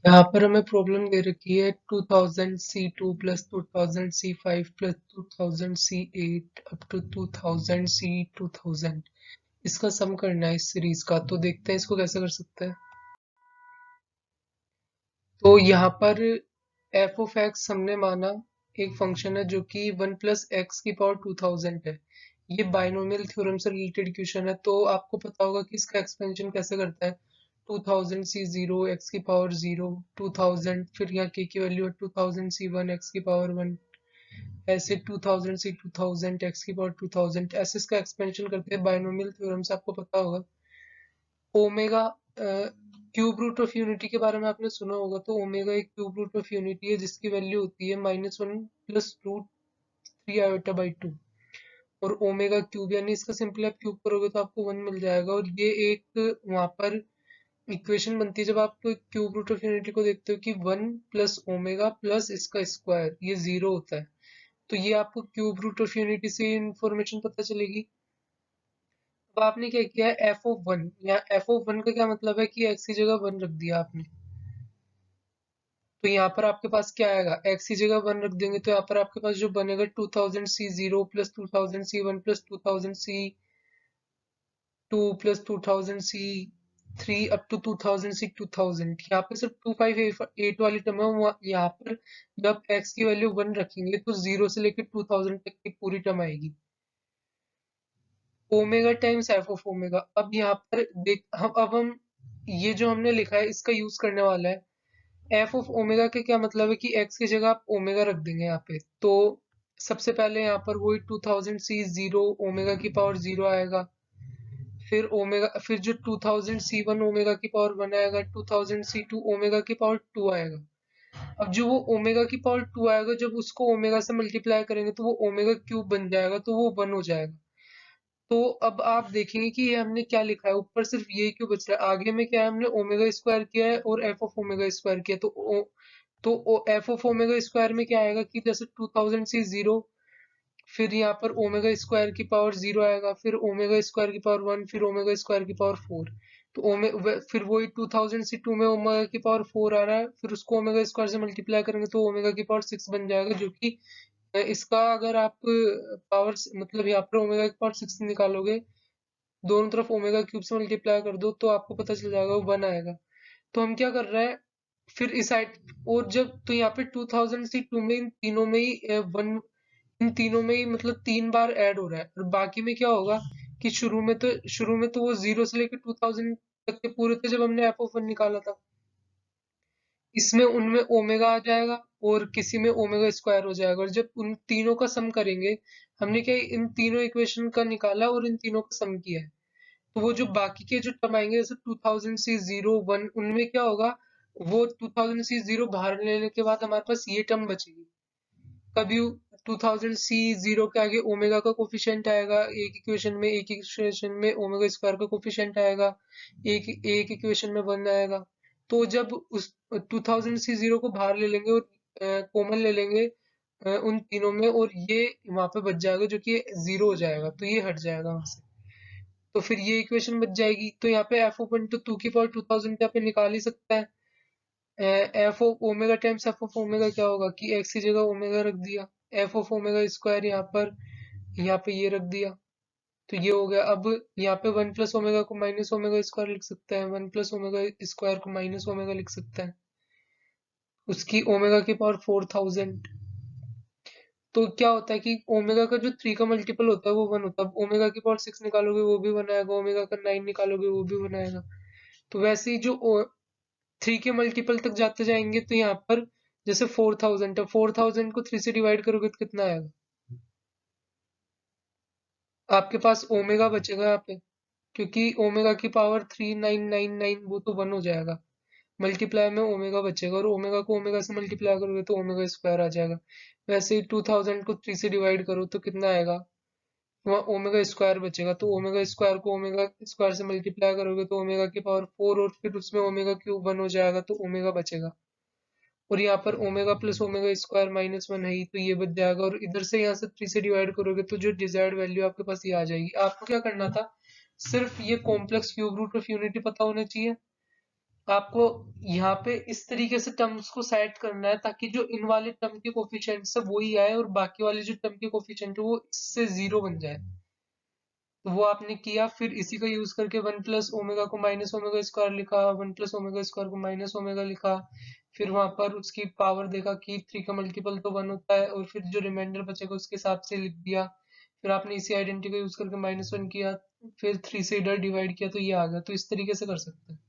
यहाँ पर हमें प्रॉब्लम दे रखी है 2000 C2 plus 2000 C5 plus 2000 C8 up to 2000 C 2000। इसका सम करना है इस सीरीज का। तो देखते हैं इसको कैसे कर सकते हैं। तो यहाँ पर एफ ऑफ एक्स हमने माना एक फंक्शन है जो कि 1 + x⁴ है। ये बाइनोमियल थ्योरम से रिलेटेड क्वेश्चन है, तो आपको पता होगा कि इसका एक्सपेंशन कैसे करता है। 2000 C0 x⁴0 2000, फिर यहाँ k की वैल्यू है 2000 C1 x⁴1, ऐसे 2000 C 2000 x⁴2000, ऐसे इसका एक्सपेंशन करते हैं बाइनोमियल थ्योरम से। आपको पता होगा omega cube root of unity के बारे में आपने सुना होगा। तो ओमेगा एक क्यूब रूट ऑफ यूनिटी है जिसकी वैल्यू होती है -1 + √3 i/2। और ओमेगा क्यूब यानी इसका सिंपली आप क्यूब करोगे तो आपको 1 मिल जाएगा। और ये एक वहां पर इक्वेशन बनती है जब आप क्यूब रूट ऑफ यूनिटी को देखते हो कि 1 + ओमेगा प्लस इसका स्क्वायर ये 0 होता है। तो ये आपको क्यूब रूट ऑफ यूनिटी से इंफॉर्मेशन पता चलेगी। अब आपने क्या किया है, f(1), यहाँ f(1) का क्या मतलब है कि x की जगह 1 रख दिया आपने। तो यहाँ पर आपके पास क्या आएगा, x की जगह 1 रख देंगे तो यहाँ पर आपके पास जो बनेगा 2000 C0 plus 2000 C1 plus 2000 C2 plus 2000 C3 up to 2000 C 2000। यहाँ पे सिर्फ 2588 वाली टर्म है। यहाँ पर जब x की वैल्यू 1 रखेंगे तो 0 से लेकर 2000 तक की पूरी टर्म आएगी। Omega times F of omega. अब यहाँ पर देख हम ये जो हमने लिखा है इसका यूज करने वाला है। एफ ऑफ ओमेगा के क्या मतलब है कि एक्स की जगह आप ओमेगा रख देंगे यहाँ पे। तो सबसे पहले यहाँ पर वही 2000 C0 ओमेगा की पावर 0 आएगा। फिर ओमेगा, फिर जो 2000 C1 ओमेगा की पावर 1 आएगा, 2000 C2 ओमेगा की पावर 2 आएगा। अब जो वो ओमेगा की पावर 2 आएगा जब उसको ओमेगा से मल्टीप्लाई करेंगे तो वो ओमेगा क्यूब बन जाएगा, तो वो 1 हो जाएगा। तो अब आप देखेंगे कि ये हमने क्या लिखा है, ऊपर सिर्फ ये क्यों बच रहा है, आगे में क्या है हमने ओमेगा स्क्वायर किया है और एफ ऑफ ओमेगा स्क्वायर किया। तो एफ ऑफ ओमेगा स्क्वायर में क्या आएगा कि जैसे 2000 C0, फिर यहाँ पर ओमेगा स्क्वायर की पावर 0 आएगा, फिर ओमेगा स्क्वायर की पावर 1, फिर ओमेगा स्क्वायर की पावर 4। तो फिर वही 2000 C2 में ओमेगा की पावर 4 आ रहा है, फिर उसको ओमेगा स्क्वायर से मल्टीप्लाई करेंगे तो ओमेगा की पावर 6 बन जाएगा। जो कि इसका अगर आप पावर मतलब यहाँ पर ओमेगा की पावर 6 निकालोगे, दोनों तरफ ओमेगा क्यूब से मल्टीप्लाई कर दो तो आपको पता चल जाएगा वो 1 आएगा। तो हम क्या कर रहे हैं, फिर इस साइड, और जब तो यहाँ पे 2000 से 2 में इन तीनों में ही 1, इन तीनों में ही मतलब 3 बार ऐड हो रहा है। और बाकी में क्या होगा कि शुरू में तो वो 0 से लेकर 2000 तक के पूरे थे जब हमने एफ ऑफ 1 निकाला था। इसमें उनमें ओमेगा आ जाएगा और किसी में ओमेगा स्क्वायर हो जाएगा। और जब उन तीनों का सम करेंगे, हमने क्या इन तीनों इक्वेशन का निकाला और इन तीनों का सम किया है। तो वो जो बाकी के जो टर्म आएंगे जैसे 2000 C 0 1, उनमें क्या होगा, वो 2000 C 0 बाहर लेने के बाद हमारे पास ये टर्म बचेगी। कभी 2000 C 0 के आगे ओमेगा का कोफिशिएंट आएगा एक इक्वेशन में, एक इक्वेशन में ओमेगा स्क्वायर का कोफिशिएंट आएगा, एक एक इक्वेशन में 1 आएगा। तो जब उस 2000 C 0 को बाहर ले लेंगे और कॉमन ले लेंगे उन तीनों में, और ये वहां पे बच जाएगा जो कि 0 हो जाएगा, तो ये हट जाएगा वहां से। तो फिर ये इक्वेशन बच जाएगी। तो यहाँ पे एफ ओपन टू 2 की पावर 2000 यहाँ पे निकाल ही सकता है। F of omega times F of omega क्या होगा कि एक्स की जगह ओमेगा रख दिया, एफ ऑफ ओमेगा स्क्वायर यहाँ पे ये रख दिया। तो ये हो गया। अब यहाँ पे 1 + ओमेगा को माइनस ओमेगा स्क्वायर लिख सकते हैं, 1 + ओमेगा स्क्वायर को माइनस ओमेगा लिख सकते हैं, उसकी ओमेगा की पावर 4000। तो क्या होता है कि ओमेगा का जो 3 का मल्टीपल होता है वो 1 होता है। अब ओमेगा की पावर 6 निकालोगे वो भी 1 आएगा, ओमेगा का 9 निकालोगे वो भी 1 आएगा। तो वैसे ही जो 3 के मल्टीपल तक जाते जाएंगे तो यहाँ पर जैसे 4000 है, 4000 को 3 से डिवाइड करोगे तो कितना आएगा, आपके पास ओमेगा बचेगा यहाँ पे, क्योंकि ओमेगा की पावर 3999 वो तो 1 हो जाएगा। मल्टीप्लाई में ओमेगा बचेगा और ओमेगा को ओमेगा से मल्टीप्लाई करोगे तो ओमेगा स्क्वायर आ जाएगा। वैसे ही 2000 को 3 से डिवाइड करो तो कितना आएगा, वहाँ ओमेगा स्क्वायर बचेगा। तो ओमेगा स्क्वायर को ओमेगा स्क्वायर से मल्टीप्लाई करोगे तो ओमेगा की पावर 4, और फिर उसमें ओमेगा क्यूब 1 हो जाएगा तो ओमेगा बचेगा। और यहाँ पर ओमेगा प्लस ओमेगा स्क्वायर -1 है ही, तो ये बच जाएगा। और इधर से यहाँ से 3 से डिवाइड करोगे तो जो डिजायर्ड वैल्यू आपके पास ये आ जाएगी। आपको क्या करना था, सिर्फ ये complex cube root of unity पता होना चाहिए आपको यहाँ पे इस तरीके से टर्म्स को सेट करना है ताकि जो इन वाले टर्म के कोफिशिएंट्स है वही आए और बाकी वाले जो टर्म के कोफिशिएंट है वो इससे जीरो बन जाए। तो वो आपने किया, फिर इसी का यूज करके वन प्लस ओमेगा को माइनस ओमेगा स्क्वायर लिखा, वन प्लस ओमेगा स्क्वायर को माइनस ओमेगा लिखा, फिर वहां पर उसकी पावर देखा कि 3 का मल्टीपल तो 1 होता है, और फिर जो रिमाइंडर बचेगा उसके हिसाब से लिख दिया। फिर आपने इसी आइडेंटिटी का यूज करके -1 किया, फिर 3 से इधर डिवाइड किया तो ये आ गया। तो इस तरीके से कर सकते हैं।